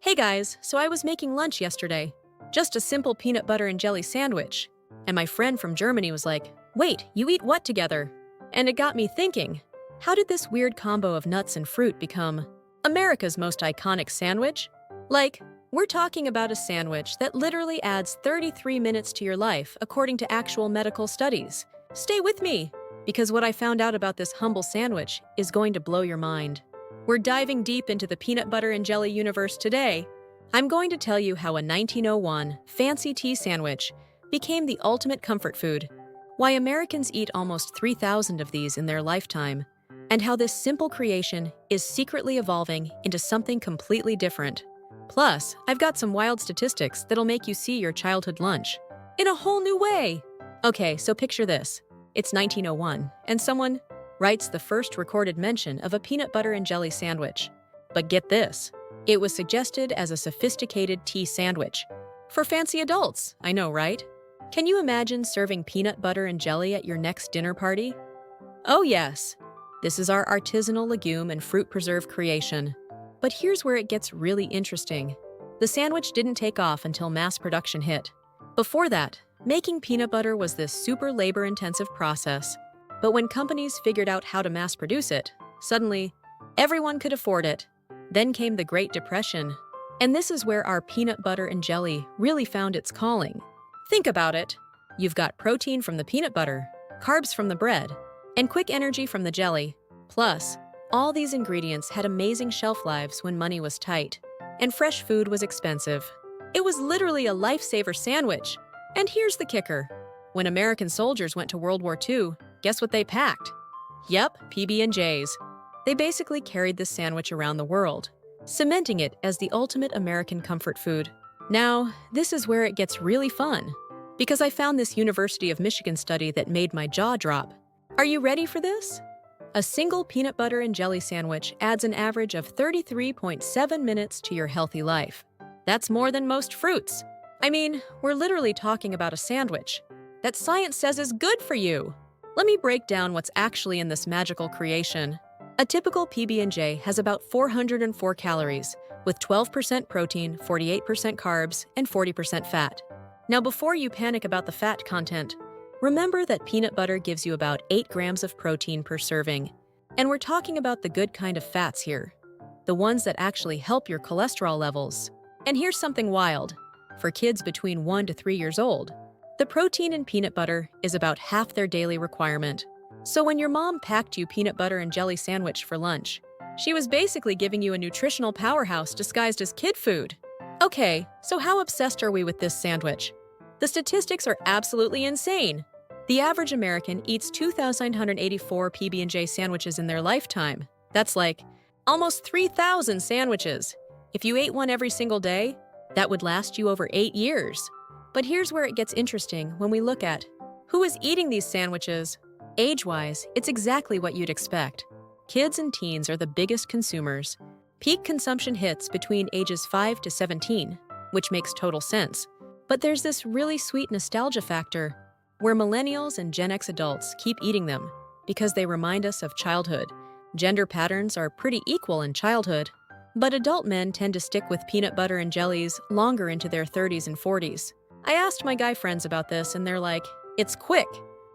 Hey guys, so I was making lunch yesterday. Just a simple peanut butter and jelly sandwich. And my friend from Germany was like, "Wait, you eat what together?" And it got me thinking, how did this weird combo of nuts and fruit become America's most iconic sandwich? Like, we're talking about a sandwich that literally adds 33 minutes to your life according to actual medical studies. Stay with me, because what I found out about this humble sandwich is going to blow your mind. We're diving deep into the peanut butter and jelly universe today. I'm going to tell you how a 1901 fancy tea sandwich became the ultimate comfort food, why Americans eat almost 3,000 of these in their lifetime, and how this simple creation is secretly evolving into something completely different. Plus, I've got some wild statistics that'll make you see your childhood lunch in a whole new way. Okay, so picture this. It's 1901, and someone writes the first recorded mention of a peanut butter and jelly sandwich. But get this, it was suggested as a sophisticated tea sandwich. For fancy adults, I know, right? Can you imagine serving peanut butter and jelly at your next dinner party? Oh yes, this is our artisanal legume and fruit preserve creation. But here's where it gets really interesting. The sandwich didn't take off until mass production hit. Before that, making peanut butter was this super labor-intensive process. But when companies figured out how to mass produce it, suddenly, everyone could afford it. Then came the Great Depression. And this is where our peanut butter and jelly really found its calling. Think about it. You've got protein from the peanut butter, carbs from the bread, and quick energy from the jelly. Plus, all these ingredients had amazing shelf lives when money was tight, and fresh food was expensive. It was literally a lifesaver sandwich. And here's the kicker. When American soldiers went to World War II, guess what they packed? Yep, PB&Js. They basically carried this sandwich around the world, cementing it as the ultimate American comfort food. Now, this is where it gets really fun, because I found this University of Michigan study that made my jaw drop. Are you ready for this? A single peanut butter and jelly sandwich adds an average of 33.7 minutes to your healthy life. That's more than most fruits. I mean, we're literally talking about a sandwich that science says is good for you. Let me break down what's actually in this magical creation. A typical PB&J has about 404 calories, with 12% protein, 48% carbs, and 40% fat. Now, before you panic about the fat content, remember that peanut butter gives you about 8 grams of protein per serving. And we're talking about the good kind of fats here, the ones that actually help your cholesterol levels. And here's something wild. For kids between 1 to 3 years old, the protein in peanut butter is about half their daily requirement. So when your mom packed you peanut butter and jelly sandwich for lunch, she was basically giving you a nutritional powerhouse disguised as kid food. Okay, so how obsessed are we with this sandwich? The statistics are absolutely insane. The average American eats 2,984 PB&J sandwiches in their lifetime. That's like almost 3,000 sandwiches. If you ate one every single day, that would last you over 8 years. But here's where it gets interesting when we look at who is eating these sandwiches. Age-wise, it's exactly what you'd expect. Kids and teens are the biggest consumers. Peak consumption hits between ages 5 to 17, which makes total sense. But there's this really sweet nostalgia factor, where millennials and Gen X adults keep eating them because they remind us of childhood. Gender patterns are pretty equal in childhood, but adult men tend to stick with peanut butter and jellies longer into their 30s and 40s. I asked my guy friends about this, and they're like, it's quick,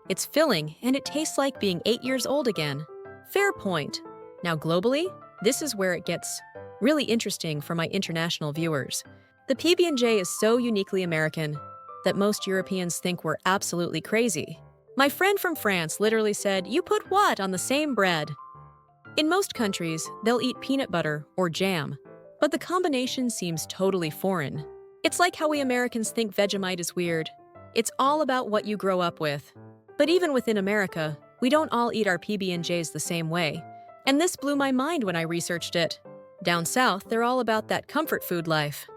it's filling, and it tastes like being 8 years old again. Fair point. Now globally, this is where it gets really interesting for my international viewers. The PB&J is so uniquely American that most Europeans think we're absolutely crazy. My friend from France literally said, "You put what on the same bread?" In most countries, they'll eat peanut butter or jam, but the combination seems totally foreign. It's like how we Americans think Vegemite is weird. It's all about what you grow up with. But even within America, we don't all eat our PB&Js the same way. And this blew my mind when I researched it. Down south, they're all about that comfort food life.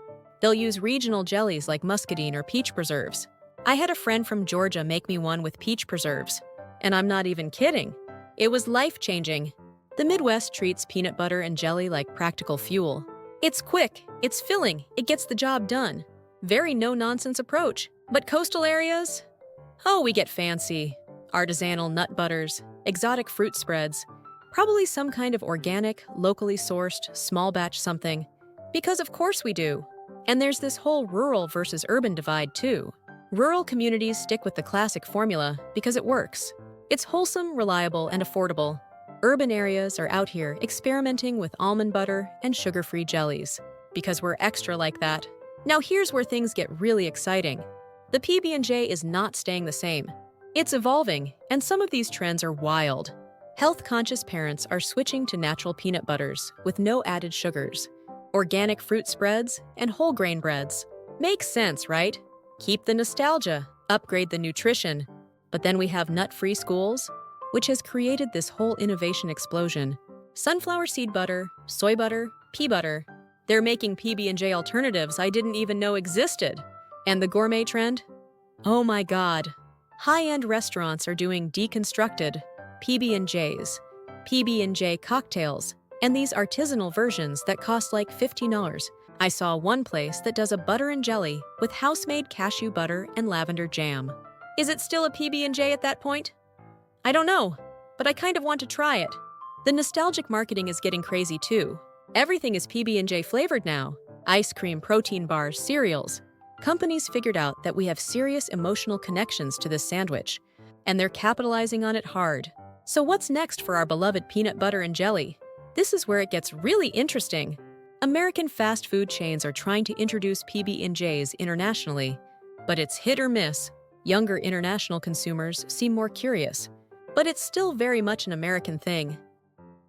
They'll use regional jellies like muscadine or peach preserves. I had a friend from Georgia make me one with peach preserves. And I'm not even kidding. It was life-changing. The Midwest treats peanut butter and jelly like practical fuel. It's quick, it's filling, it gets the job done. Very no-nonsense approach. But coastal areas? Oh, we get fancy. Artisanal nut butters, exotic fruit spreads, probably some kind of organic, locally sourced, small batch something. Because of course we do. And there's this whole rural versus urban divide too. Rural communities stick with the classic formula because it works. It's wholesome, reliable, and affordable. Urban areas are out here experimenting with almond butter and sugar-free jellies because we're extra like that. Now here's where things get really exciting. The PB&J is not staying the same. It's evolving, and some of these trends are wild. Health-conscious parents are switching to natural peanut butters with no added sugars. Organic fruit spreads and whole grain breads. Makes sense, right? Keep the nostalgia, upgrade the nutrition. But then we have nut-free schools, which has created this whole innovation explosion. Sunflower seed butter, soy butter, pea butter. They're making PB&J alternatives I didn't even know existed. And the gourmet trend? Oh my God. High-end restaurants are doing deconstructed PB&Js, PB&J cocktails, and these artisanal versions that cost like $15. I saw one place that does a butter and jelly with house-made cashew butter and lavender jam. Is it still a PB&J at that point? I don't know, but I kind of want to try it. The nostalgic marketing is getting crazy too. Everything is PB&J flavored now. Ice cream, protein bars, cereals. Companies figured out that we have serious emotional connections to this sandwich, and they're capitalizing on it hard. So what's next for our beloved peanut butter and jelly? This is where it gets really interesting. American fast food chains are trying to introduce PB&Js internationally, but it's hit or miss. Younger international consumers seem more curious, but it's still very much an American thing.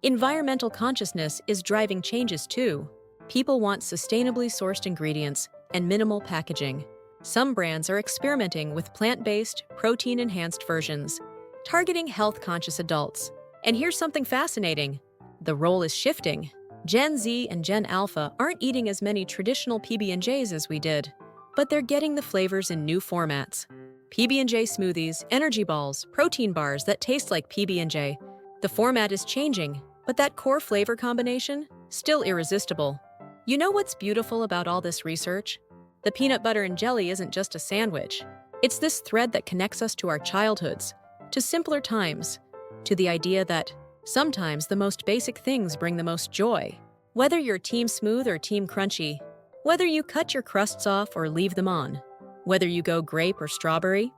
Environmental consciousness is driving changes too. People want sustainably sourced ingredients and minimal packaging. Some brands are experimenting with plant-based, protein-enhanced versions, targeting health-conscious adults. And here's something fascinating. The role is shifting. Gen Z and Gen Alpha aren't eating as many traditional PB&Js as we did, but they're getting the flavors in new formats. PB&J smoothies, energy balls, protein bars that taste like PB&J. The format is changing, but that core flavor combination, still irresistible. You know what's beautiful about all this research? The peanut butter and jelly isn't just a sandwich. It's this thread that connects us to our childhoods, to simpler times, to the idea that sometimes the most basic things bring the most joy. Whether you're team smooth or team crunchy, whether you cut your crusts off or leave them on, whether you go grape or strawberry,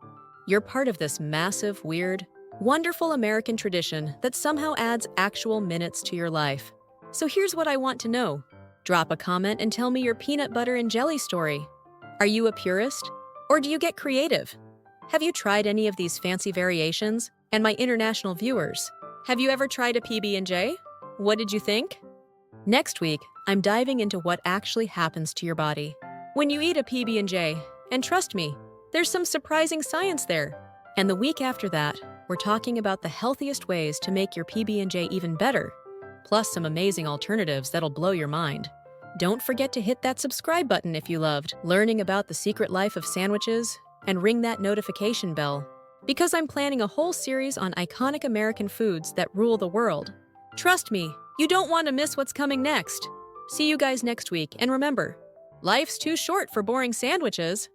you're part of this massive, weird, wonderful American tradition that somehow adds actual minutes to your life. So here's what I want to know. Drop a comment and tell me your peanut butter and jelly story. Are you a purist? Or do you get creative? Have you tried any of these fancy variations? And my international viewers, have you ever tried a PB&J? What did you think? Next week, I'm diving into what actually happens to your body when you eat a PB&J, and trust me, there's some surprising science there. And the week after that, we're talking about the healthiest ways to make your PB&J even better, plus some amazing alternatives that'll blow your mind. Don't forget to hit that subscribe button if you loved learning about the secret life of sandwiches, and ring that notification bell, because I'm planning a whole series on iconic American foods that rule the world. Trust me, you don't want to miss what's coming next. See you guys next week, and remember, life's too short for boring sandwiches.